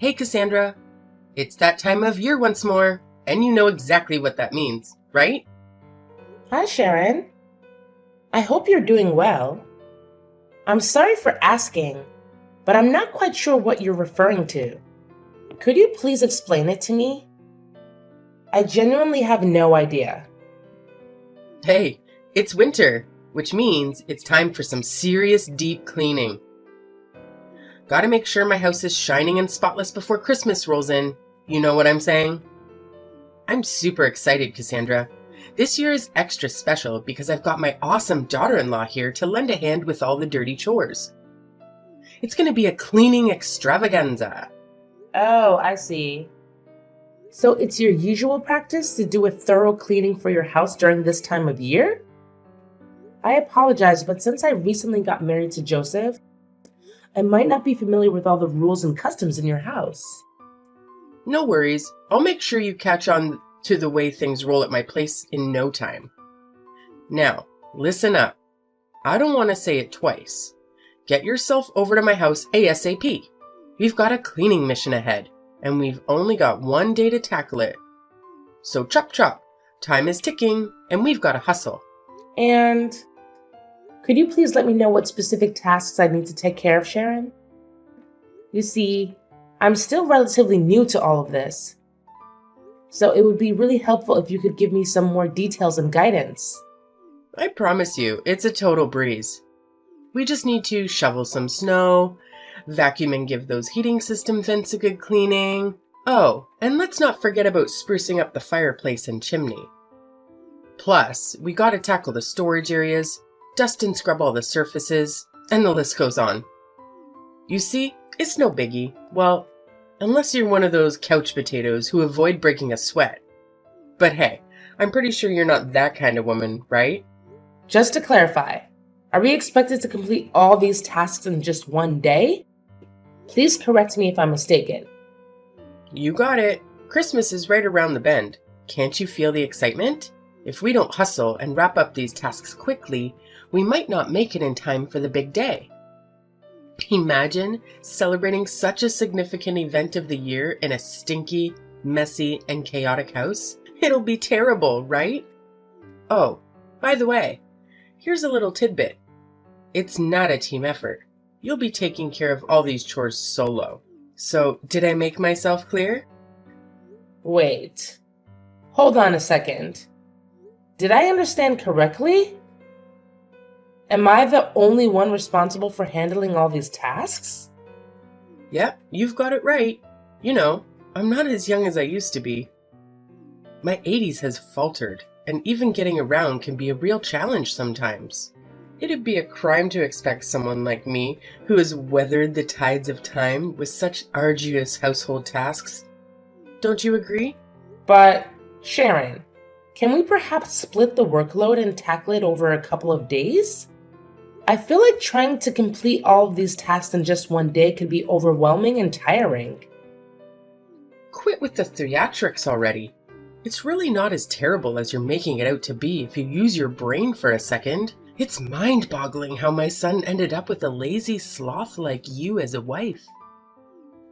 Hey, Cassandra. It's that time of year once more, and you know exactly what that means, right? Hi, Sharon. I hope you're doing well. I'm sorry for asking, but I'm not quite sure what you're referring to. Could you please explain it to me? I genuinely have no idea. Hey, it's winter, which means it's time for some serious deep cleaning. Gotta make sure my house is shining and spotless before Christmas rolls in. You know what I'm saying? I'm super excited, Cassandra. This year is extra special because I've got my awesome daughter-in-law here to lend a hand with all the dirty chores. It's gonna be a cleaning extravaganza. Oh, I see. So it's your usual practice to do a thorough cleaning for your house during this time of year? I apologize, but since I recently got married to Joseph, I might not be familiar with all the rules and customs in your house. No worries, I'll make sure you catch on to the way things roll at my place in no time. Now, listen up. I don't want to say it twice. Get yourself over to my house ASAP. We've got a cleaning mission ahead, and we've only got one day to tackle it. So chop chop, time is ticking, and we've got to hustle. And could you please let me know what specific tasks I need to take care of, Sharon? You see, I'm still relatively new to all of this, so it would be really helpful if you could give me some more details and guidance. I promise you, it's a total breeze. We just need to shovel some snow, vacuum and give those heating system vents a good cleaning. Oh, and let's not forget about sprucing up the fireplace and chimney. Plus, we gotta tackle the storage areas, dust and scrub all the surfaces, and the list goes on. You see, it's no biggie. Well, unless you're one of those couch potatoes who avoid breaking a sweat. But hey, I'm pretty sure you're not that kind of woman, right? Just to clarify, are we expected to complete all these tasks in just one day? Please correct me if I'm mistaken. You got it. Christmas is right around the bend. Can't you feel the excitement? If we don't hustle and wrap up these tasks quickly, we might not make it in time for the big day. Imagine celebrating such a significant event of the year in a stinky, messy, and chaotic house. It'll be terrible, right? Oh, by the way, here's a little tidbit. It's not a team effort. You'll be taking care of all these chores solo. So, did I make myself clear? Wait, hold on a second. Did I understand correctly? Am I the only one responsible for handling all these tasks? Yep, you've got it right. You know, I'm not as young as I used to be. My 80s has faltered, and even getting around can be a real challenge sometimes. It'd be a crime to expect someone like me, who has weathered the tides of time with such arduous household tasks. Don't you agree? But, Sharon, can we perhaps split the workload and tackle it over a couple of days? I feel like trying to complete all of these tasks in just one day could be overwhelming and tiring. Quit with the theatrics already. It's really not as terrible as you're making it out to be if you use your brain for a second. It's mind-boggling how my son ended up with a lazy sloth like you as a wife.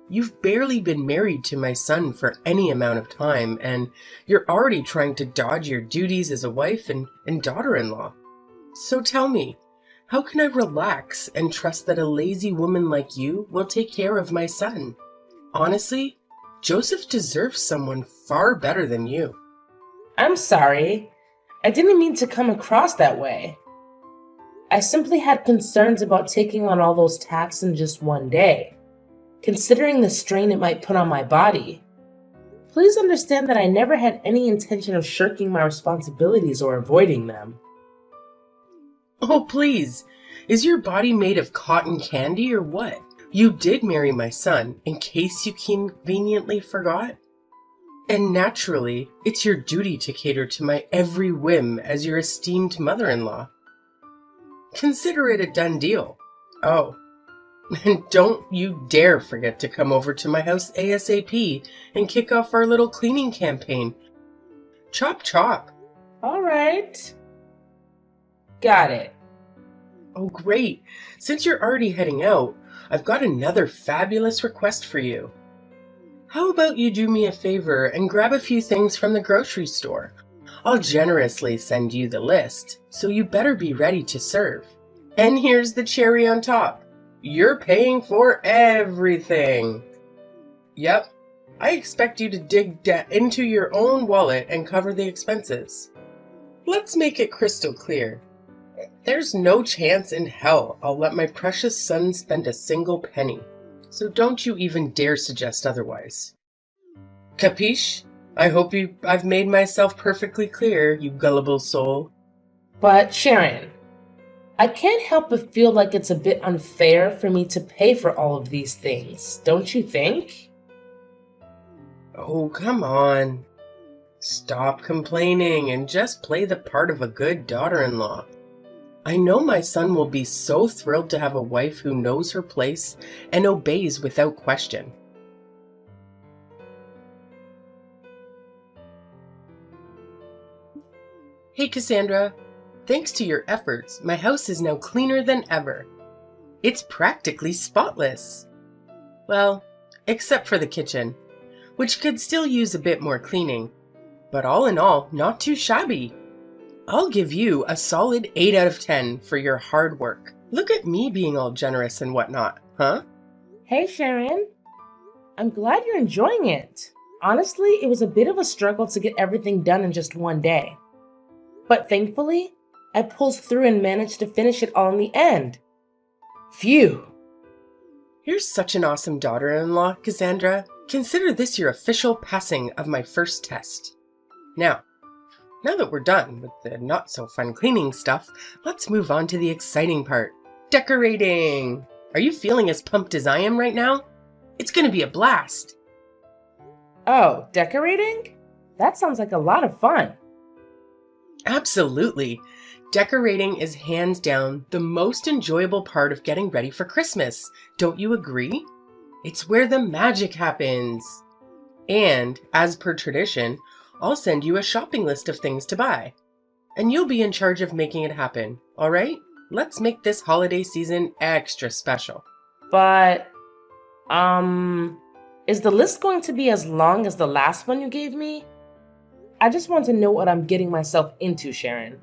You've barely been married to my son for any amount of time, and you're already trying to dodge your duties as a wife and daughter-in-law. So tell me, how can I relax and trust that a lazy woman like you will take care of my son? Honestly, Joseph deserves someone far better than you. I'm sorry. I didn't mean to come across that way. I simply had concerns about taking on all those tasks in just one day, considering the strain it might put on my body. Please understand that I never had any intention of shirking my responsibilities or avoiding them. Oh, please. Is your body made of cotton candy or what? You did marry my son, in case you conveniently forgot. And naturally, it's your duty to cater to my every whim as your esteemed mother-in-law. Consider it a done deal. Oh, and don't you dare forget to come over to my house ASAP and kick off our little cleaning campaign. Chop chop. All right. Got it. Oh, great. Since you're already heading out, I've got another fabulous request for you. How about you do me a favor and grab a few things from the grocery store? I'll generously send you the list, so you better be ready to serve. And here's the cherry on top. You're paying for everything. Yep, I expect you to dig into your own wallet and cover the expenses. Let's make it crystal clear. There's no chance in hell I'll let my precious son spend a single penny, so don't you even dare suggest otherwise. Capiche? I hope I've made myself perfectly clear, you gullible soul. But Sharon, I can't help but feel like it's a bit unfair for me to pay for all of these things, don't you think? Oh, come on. Stop complaining and just play the part of a good daughter-in-law. I know my son will be so thrilled to have a wife who knows her place and obeys without question. Hey Cassandra, thanks to your efforts, my house is now cleaner than ever. It's practically spotless. Well, except for the kitchen, which could still use a bit more cleaning. But all in all, not too shabby. I'll give you a solid 8 out of 10 for your hard work. Look at me being all generous and whatnot, huh? Hey Sharon, I'm glad you're enjoying it. Honestly, it was a bit of a struggle to get everything done in just one day. But thankfully, I pulled through and managed to finish it all in the end. Phew! You're such an awesome daughter-in-law, Cassandra. Consider this your official passing of my first test. Now that we're done with the not-so-fun cleaning stuff, let's move on to the exciting part. Decorating! Are you feeling as pumped as I am right now? It's gonna be a blast! Oh, decorating? That sounds like a lot of fun. Absolutely! Decorating is hands down the most enjoyable part of getting ready for Christmas. Don't you agree? It's where the magic happens. And, as per tradition, I'll send you a shopping list of things to buy. And you'll be in charge of making it happen, alright? Let's make this holiday season extra special. But, is the list going to be as long as the last one you gave me? I just want to know what I'm getting myself into, Sharon.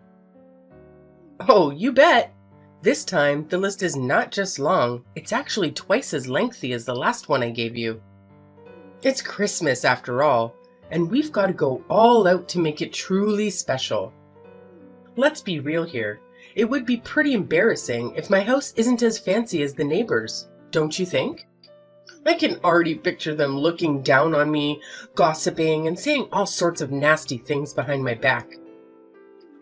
Oh, you bet! This time, the list is not just long, it's actually twice as lengthy as the last one I gave you. It's Christmas after all, and we've got to go all out to make it truly special. Let's be real here. It would be pretty embarrassing if my house isn't as fancy as the neighbors, don't you think? I can already picture them looking down on me, gossiping, and saying all sorts of nasty things behind my back.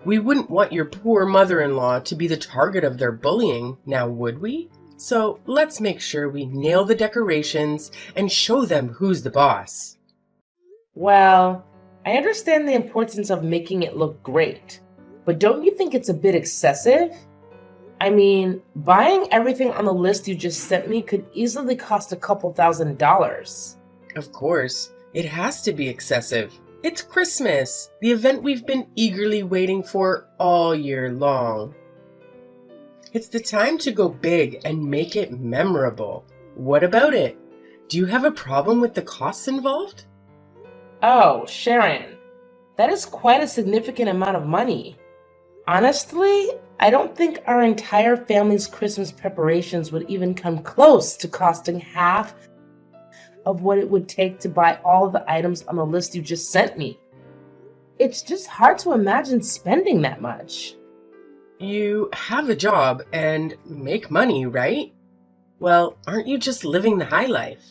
We wouldn't want your poor mother-in-law to be the target of their bullying, now would we? So let's make sure we nail the decorations and show them who's the boss. Well, I understand the importance of making it look great, but don't you think it's a bit excessive? I mean, buying everything on the list you just sent me could easily cost a couple $1,000s. Of course, it has to be excessive. It's Christmas, the event we've been eagerly waiting for all year long. It's the time to go big and make it memorable. What about it? Do you have a problem with the costs involved? Oh, Sharon, that is quite a significant amount of money. Honestly, I don't think our entire family's Christmas preparations would even come close to costing half of what it would take to buy all of the items on the list you just sent me. It's just hard to imagine spending that much. You have a job and make money, right? Well, aren't you just living the high life?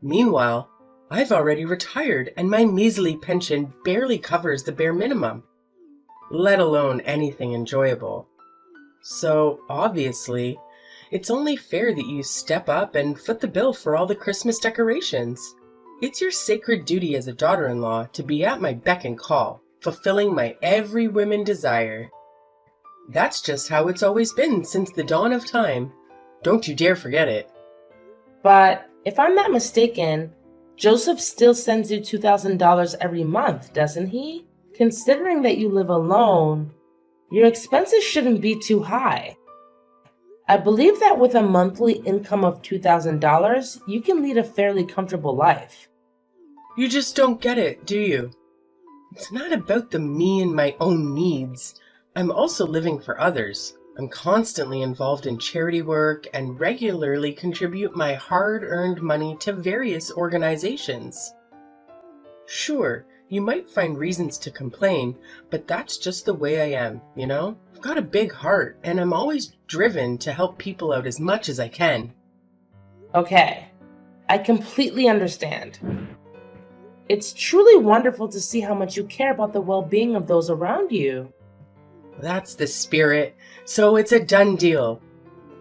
Meanwhile, I've already retired and my measly pension barely covers the bare minimum, let alone anything enjoyable. So, obviously, it's only fair that you step up and foot the bill for all the Christmas decorations. It's your sacred duty as a daughter-in-law to be at my beck and call, fulfilling my every whim and desire. That's just how it's always been since the dawn of time. Don't you dare forget it. But if I'm not mistaken, Joseph still sends you $2,000 every month, doesn't he? Considering that you live alone, your expenses shouldn't be too high. I believe that with a monthly income of $2,000, you can lead a fairly comfortable life. You just don't get it, do you? It's not about the me and my own needs. I'm also living for others. I'm constantly involved in charity work and regularly contribute my hard-earned money to various organizations. Sure, you might find reasons to complain, but that's just the way I am, you know? I've got a big heart, and I'm always driven to help people out as much as I can. Okay, I completely understand. It's truly wonderful to see how much you care about the well-being of those around you. That's the spirit, so it's a done deal.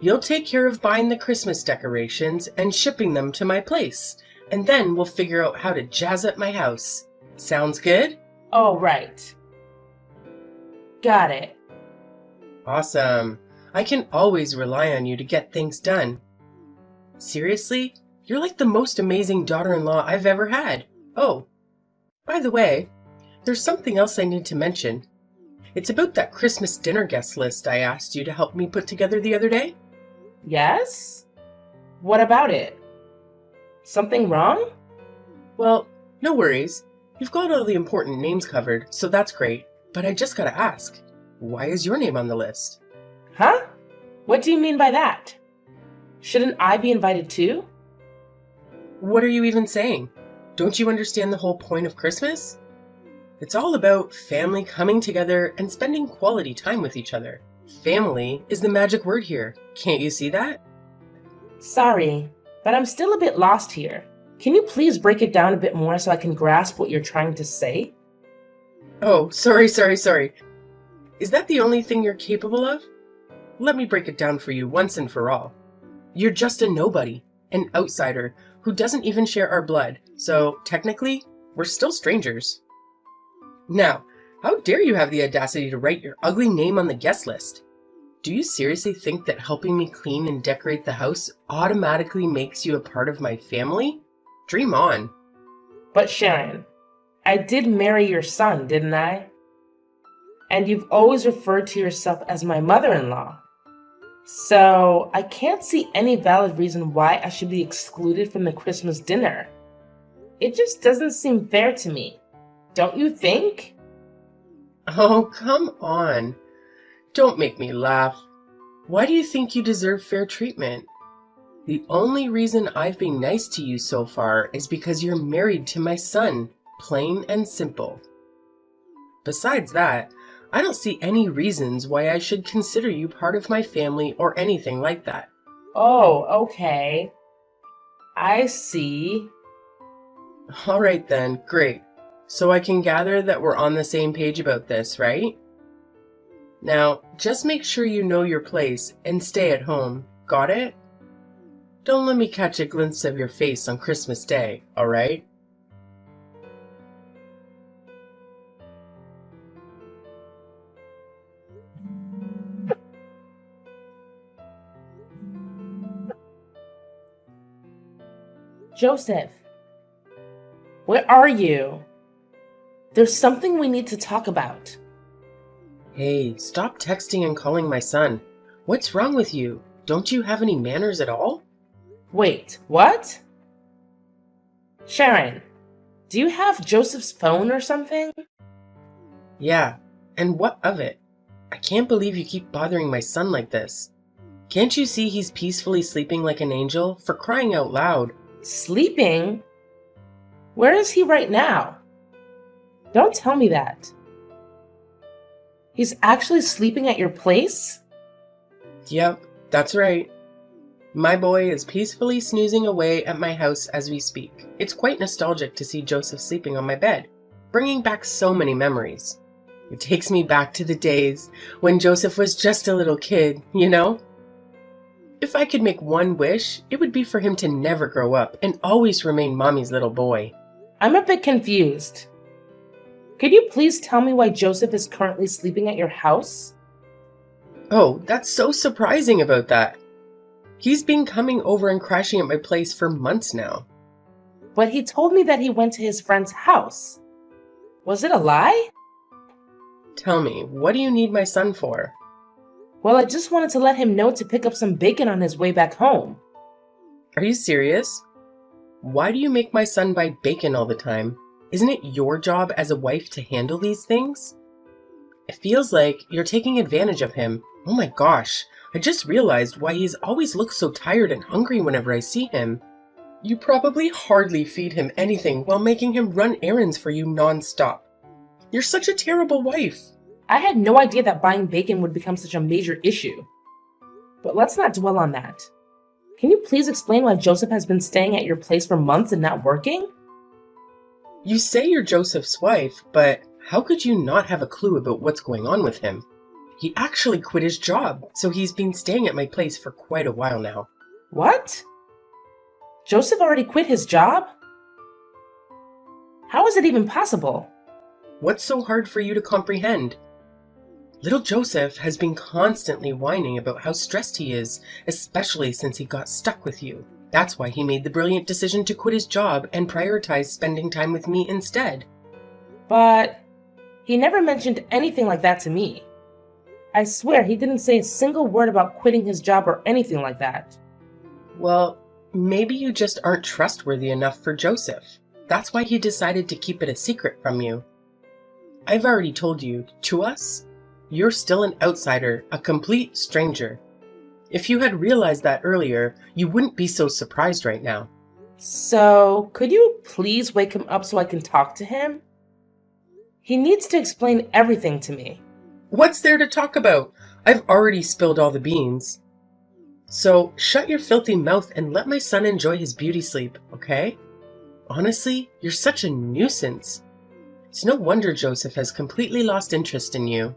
You'll take care of buying the Christmas decorations and shipping them to my place, and then we'll figure out how to jazz up my house. Sounds good? Oh, right. Got it. Awesome. I can always rely on you to get things done. Seriously, you're like the most amazing daughter-in-law I've ever had. Oh, by the way, there's something else I need to mention. It's about that Christmas dinner guest list I asked you to help me put together the other day. Yes? What about it? Something wrong? Well, no worries. You've got all the important names covered, so that's great. But I just gotta ask, why is your name on the list? Huh? What do you mean by that? Shouldn't I be invited too? What are you even saying? Don't you understand the whole point of Christmas? It's all about family coming together and spending quality time with each other. Family is the magic word here. Can't you see that? Sorry, but I'm still a bit lost here. Can you please break it down a bit more so I can grasp what you're trying to say? Oh, sorry. Is that the only thing you're capable of? Let me break it down for you once and for all. You're just a nobody, an outsider, who doesn't even share our blood, so technically, we're still strangers. Now, how dare you have the audacity to write your ugly name on the guest list? Do you seriously think that helping me clean and decorate the house automatically makes you a part of my family? Dream on. But Sharon, I did marry your son, didn't I? And you've always referred to yourself as my mother-in-law. So I can't see any valid reason why I should be excluded from the Christmas dinner. It just doesn't seem fair to me. Don't you think? Oh, come on. Don't make me laugh. Why do you think you deserve fair treatment? The only reason I've been nice to you so far is because you're married to my son, plain and simple. Besides that, I don't see any reasons why I should consider you part of my family or anything like that. Oh, okay. I see. All right then, great. So I can gather that we're on the same page about this, right? Now, just make sure you know your place and stay at home. Got it? Don't let me catch a glimpse of your face on Christmas Day, all right? Joseph, where are you? There's something we need to talk about. Hey, stop texting and calling my son. What's wrong with you? Don't you have any manners at all? Wait, what? Sharon, do you have Joseph's phone or something? Yeah, and what of it? I can't believe you keep bothering my son like this. Can't you see he's peacefully sleeping like an angel? For crying out loud. Sleeping? Where is he right now? Don't tell me that. He's actually sleeping at your place? Yep, that's right. My boy is peacefully snoozing away at my house as we speak. It's quite nostalgic to see Joseph sleeping on my bed, bringing back so many memories. It takes me back to the days when Joseph was just a little kid, you know? If I could make one wish, it would be for him to never grow up and always remain Mommy's little boy. I'm a bit confused. Could you please tell me why Joseph is currently sleeping at your house? Oh, that's so surprising about that. He's been coming over and crashing at my place for months now. But he told me that he went to his friend's house. Was it a lie? Tell me, what do you need my son for? Well, I just wanted to let him know to pick up some bacon on his way back home. Are you serious? Why do you make my son buy bacon all the time? Isn't it your job as a wife to handle these things? It feels like you're taking advantage of him. Oh my gosh, I just realized why he's always looks so tired and hungry whenever I see him. You probably hardly feed him anything while making him run errands for you non-stop. You're such a terrible wife. I had no idea that buying bacon would become such a major issue. But let's not dwell on that. Can you please explain why Joseph has been staying at your place for months and not working? You say you're Joseph's wife, but how could you not have a clue about what's going on with him? He actually quit his job, so he's been staying at my place for quite a while now. What? Joseph already quit his job? How is it even possible? What's so hard for you to comprehend? Little Joseph has been constantly whining about how stressed he is, especially since he got stuck with you. That's why he made the brilliant decision to quit his job and prioritize spending time with me instead. But he never mentioned anything like that to me. I swear he didn't say a single word about quitting his job or anything like that. Well, maybe you just aren't trustworthy enough for Joseph. That's why he decided to keep it a secret from you. I've already told you, to us, you're still an outsider, a complete stranger. If you had realized that earlier, you wouldn't be so surprised right now. So, could you please wake him up so I can talk to him? He needs to explain everything to me. What's there to talk about? I've already spilled all the beans. So, shut your filthy mouth and let my son enjoy his beauty sleep, okay? Honestly, you're such a nuisance. It's no wonder Joseph has completely lost interest in you.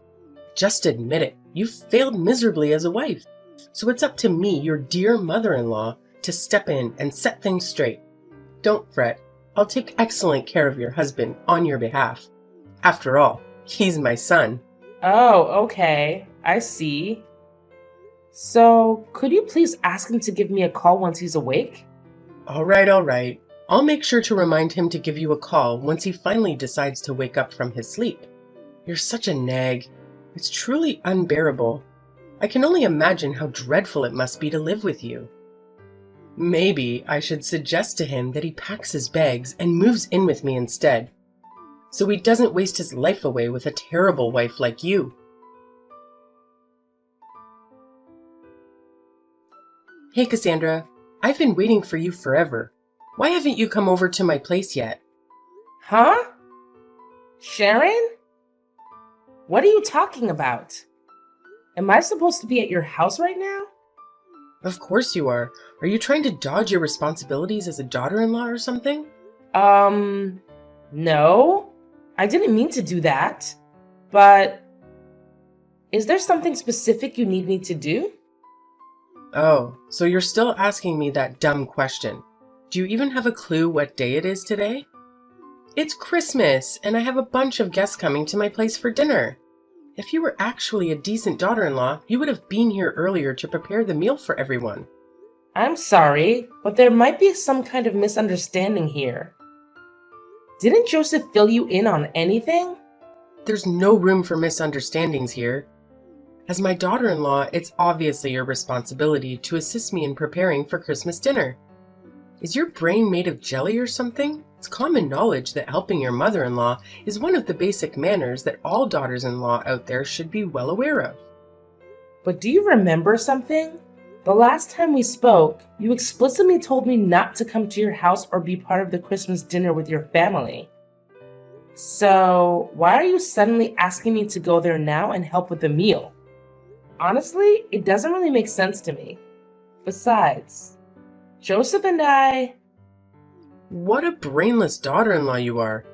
Just admit it, you've failed miserably as a wife. So it's up to me, your dear mother-in-law, to step in and set things straight. Don't fret, I'll take excellent care of your husband on your behalf. After all, he's my son. Oh, okay. I see. So, could you please ask him to give me a call once he's awake? All right. I'll make sure to remind him to give you a call once he finally decides to wake up from his sleep. You're such a nag. It's truly unbearable. I can only imagine how dreadful it must be to live with you. Maybe I should suggest to him that he packs his bags and moves in with me instead, so he doesn't waste his life away with a terrible wife like you. Hey Cassandra, I've been waiting for you forever. Why haven't you come over to my place yet? Huh? Sharon? What are you talking about? Am I supposed to be at your house right now? Of course you are. Are you trying to dodge your responsibilities as a daughter-in-law or something? No. I didn't mean to do that. But is there something specific you need me to do? Oh, so you're still asking me that dumb question. Do you even have a clue what day it is today? It's Christmas, and I have a bunch of guests coming to my place for dinner. If you were actually a decent daughter-in-law, you would have been here earlier to prepare the meal for everyone. I'm sorry, but there might be some kind of misunderstanding here. Didn't Joseph fill you in on anything? There's no room for misunderstandings here. As my daughter-in-law, it's obviously your responsibility to assist me in preparing for Christmas dinner. Is your brain made of jelly or something? It's common knowledge that helping your mother-in-law is one of the basic manners that all daughters-in-law out there should be well aware of. But do you remember something? The last time we spoke, you explicitly told me not to come to your house or be part of the Christmas dinner with your family. So, why are you suddenly asking me to go there now and help with the meal? Honestly, it doesn't really make sense to me. Besides, Joseph and I... What a brainless daughter-in-law you are.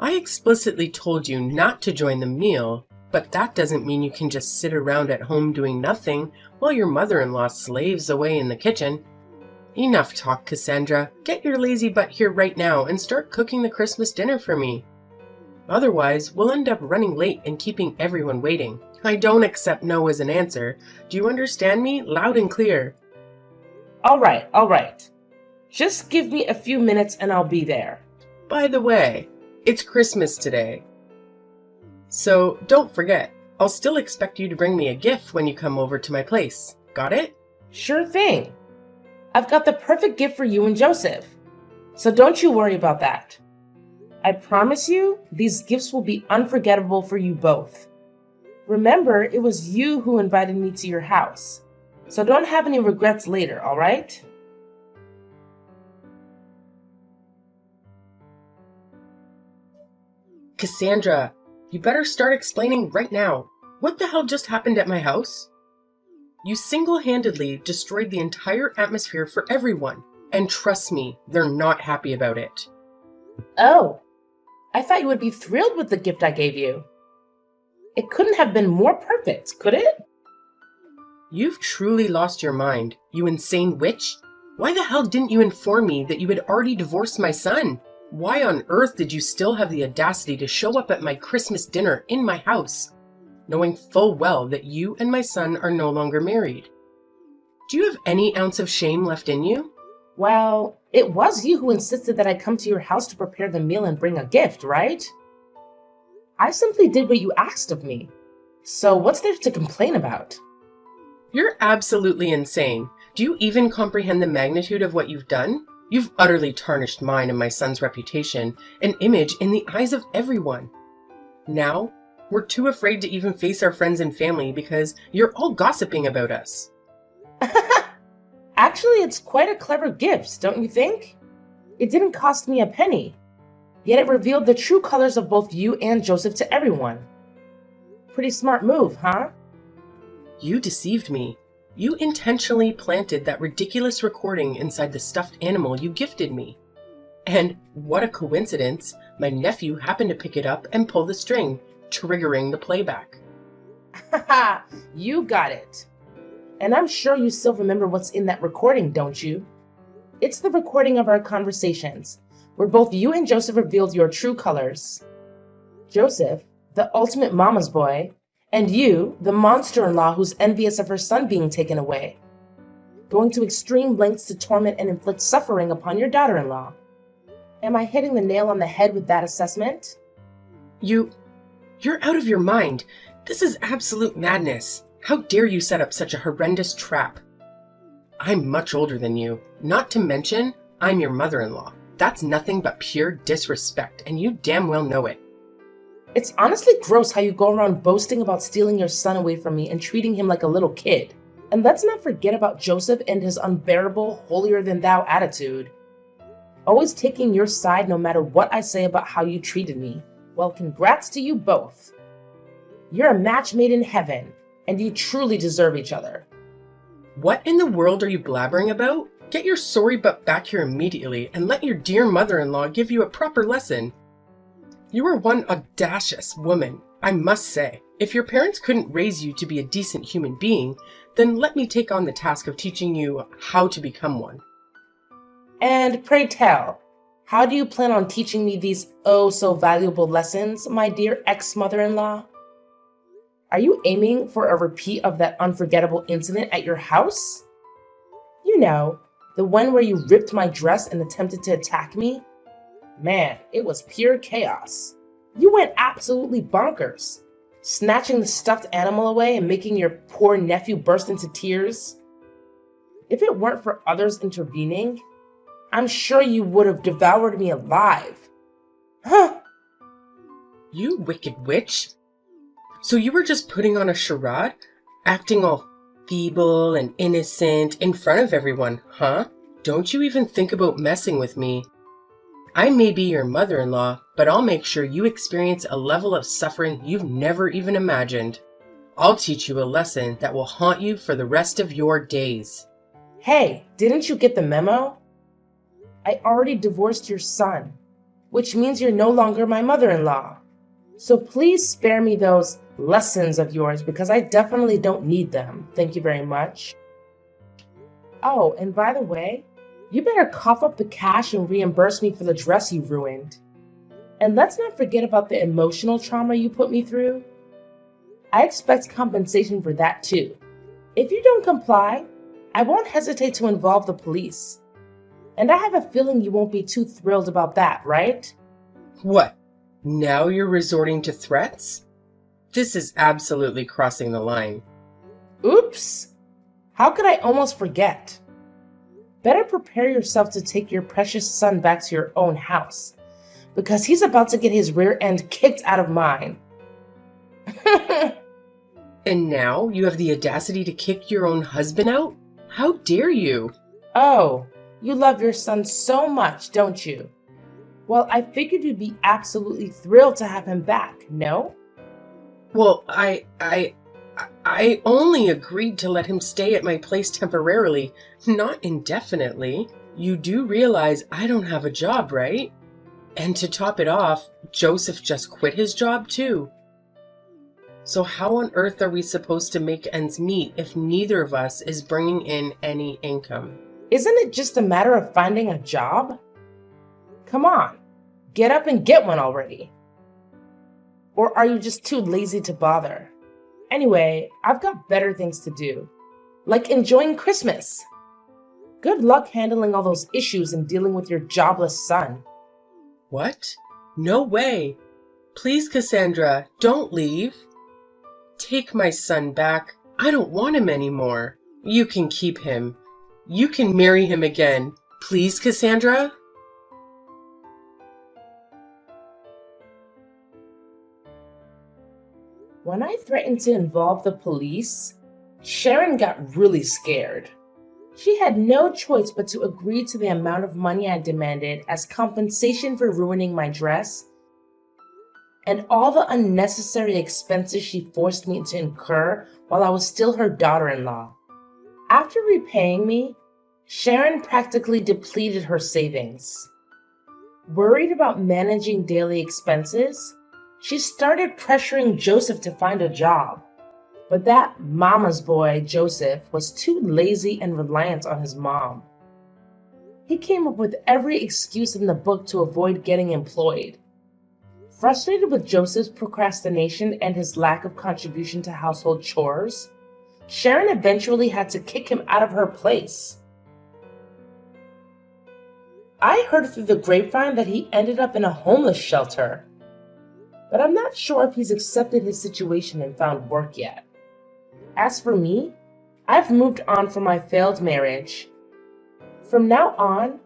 I explicitly told you not to join the meal, but that doesn't mean you can just sit around at home doing nothing while your mother-in-law slaves away in the kitchen. Enough talk, Cassandra. Get your lazy butt here right now and start cooking the Christmas dinner for me. Otherwise, we'll end up running late and keeping everyone waiting. I don't accept no as an answer. Do you understand me? Loud and clear. All right. Just give me a few minutes and I'll be there. By the way, it's Christmas today. So don't forget, I'll still expect you to bring me a gift when you come over to my place. Got it? Sure thing. I've got the perfect gift for you and Joseph. So don't you worry about that. I promise you, these gifts will be unforgettable for you both. Remember, it was you who invited me to your house, so don't have any regrets later, all right? Cassandra, you better start explaining right now. What the hell just happened at my house? You single-handedly destroyed the entire atmosphere for everyone, and trust me, they're not happy about it. Oh, I thought you would be thrilled with the gift I gave you. It couldn't have been more perfect, could it? You've truly lost your mind, you insane witch. Why the hell didn't you inform me that you had already divorced my son? Why on earth did you still have the audacity to show up at my Christmas dinner in my house, knowing full well that you and my son are no longer married? Do you have any ounce of shame left in you? Well, it was you who insisted that I come to your house to prepare the meal and bring a gift, right? I simply did what you asked of me. So what's there to complain about? You're absolutely insane. Do you even comprehend the magnitude of what you've done? You've utterly tarnished mine and my son's reputation and image in the eyes of everyone. Now, we're too afraid to even face our friends and family because you're all gossiping about us. Actually, it's quite a clever gift, don't you think? It didn't cost me a penny, yet it revealed the true colors of both you and Joseph to everyone. Pretty smart move, huh? You deceived me. You intentionally planted that ridiculous recording inside the stuffed animal you gifted me. And what a coincidence, my nephew happened to pick it up and pull the string, triggering the playback. Haha, you got it. And I'm sure you still remember what's in that recording, don't you? It's the recording of our conversations, where both you and Joseph revealed your true colors. Joseph, the ultimate mama's boy, and you, the monster-in-law who's envious of her son being taken away, going to extreme lengths to torment and inflict suffering upon your daughter-in-law. Am I hitting the nail on the head with that assessment? You're out of your mind. This is absolute madness. How dare you set up such a horrendous trap? I'm much older than you. Not to mention, I'm your mother-in-law. That's nothing but pure disrespect, and you damn well know it. It's honestly gross how you go around boasting about stealing your son away from me and treating him like a little kid. And let's not forget about Joseph and his unbearable, holier-than-thou attitude. Always taking your side no matter what I say about how you treated me. Well, congrats to you both. You're a match made in heaven, and you truly deserve each other. What in the world are you blabbering about? Get your sorry butt back here immediately and let your dear mother-in-law give you a proper lesson. You are one audacious woman, I must say. If your parents couldn't raise you to be a decent human being, then let me take on the task of teaching you how to become one. And pray tell, how do you plan on teaching me these oh so valuable lessons, my dear ex-mother-in-law? Are you aiming for a repeat of that unforgettable incident at your house? You know, the one where you ripped my dress and attempted to attack me? Man, it was pure chaos. You went absolutely bonkers, snatching the stuffed animal away and making your poor nephew burst into tears. If it weren't for others intervening, I'm sure you would have devoured me alive. Huh? You wicked witch. So you were just putting on a charade? Acting all feeble and innocent in front of everyone, huh? Don't you even think about messing with me. I may be your mother-in-law, but I'll make sure you experience a level of suffering you've never even imagined. I'll teach you a lesson that will haunt you for the rest of your days. Hey, didn't you get the memo? I already divorced your son, which means you're no longer my mother-in-law. So please spare me those lessons of yours because I definitely don't need them. Thank you very much. Oh, and by the way, you better cough up the cash and reimburse me for the dress you ruined. And let's not forget about the emotional trauma you put me through. I expect compensation for that too. If you don't comply, I won't hesitate to involve the police. And I have a feeling you won't be too thrilled about that, right? What? Now you're resorting to threats? This is absolutely crossing the line. Oops! How could I almost forget? better prepare yourself to take your precious son back to your own house, because he's about to get his rear end kicked out of mine. And now you have the audacity to kick your own husband out? How dare you? Oh, you love your son so much, don't you? Well, I figured you'd be absolutely thrilled to have him back, no? Well, I only agreed to let him stay at my place temporarily, not indefinitely. You do realize I don't have a job, right? And to top it off, Joseph just quit his job too. So how on earth are we supposed to make ends meet if neither of us is bringing in any income? Isn't it just a matter of finding a job? Come on, get up and get one already. Or are you just too lazy to bother? Anyway, I've got better things to do, like enjoying Christmas. Good luck handling all those issues and dealing with your jobless son. What? No way. Please, Cassandra, don't leave. Take my son back. I don't want him anymore. You can keep him. You can marry him again. Please, Cassandra? When I threatened to involve the police, Sharon got really scared. She had no choice but to agree to the amount of money I demanded as compensation for ruining my dress and all the unnecessary expenses she forced me to incur while I was still her daughter-in-law. After repaying me, Sharon practically depleted her savings. Worried about managing daily expenses, she started pressuring Joseph to find a job. But that mama's boy, Joseph, was too lazy and reliant on his mom. He came up with every excuse in the book to avoid getting employed. Frustrated with Joseph's procrastination and his lack of contribution to household chores, Sharon eventually had to kick him out of her place. I heard through the grapevine that he ended up in a homeless shelter, but I'm not sure if he's accepted his situation and found work yet. As for me, I've moved on from my failed marriage. From now on,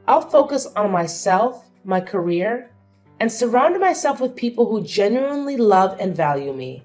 I'll focus on myself, my career, and surround myself with people who genuinely love and value me.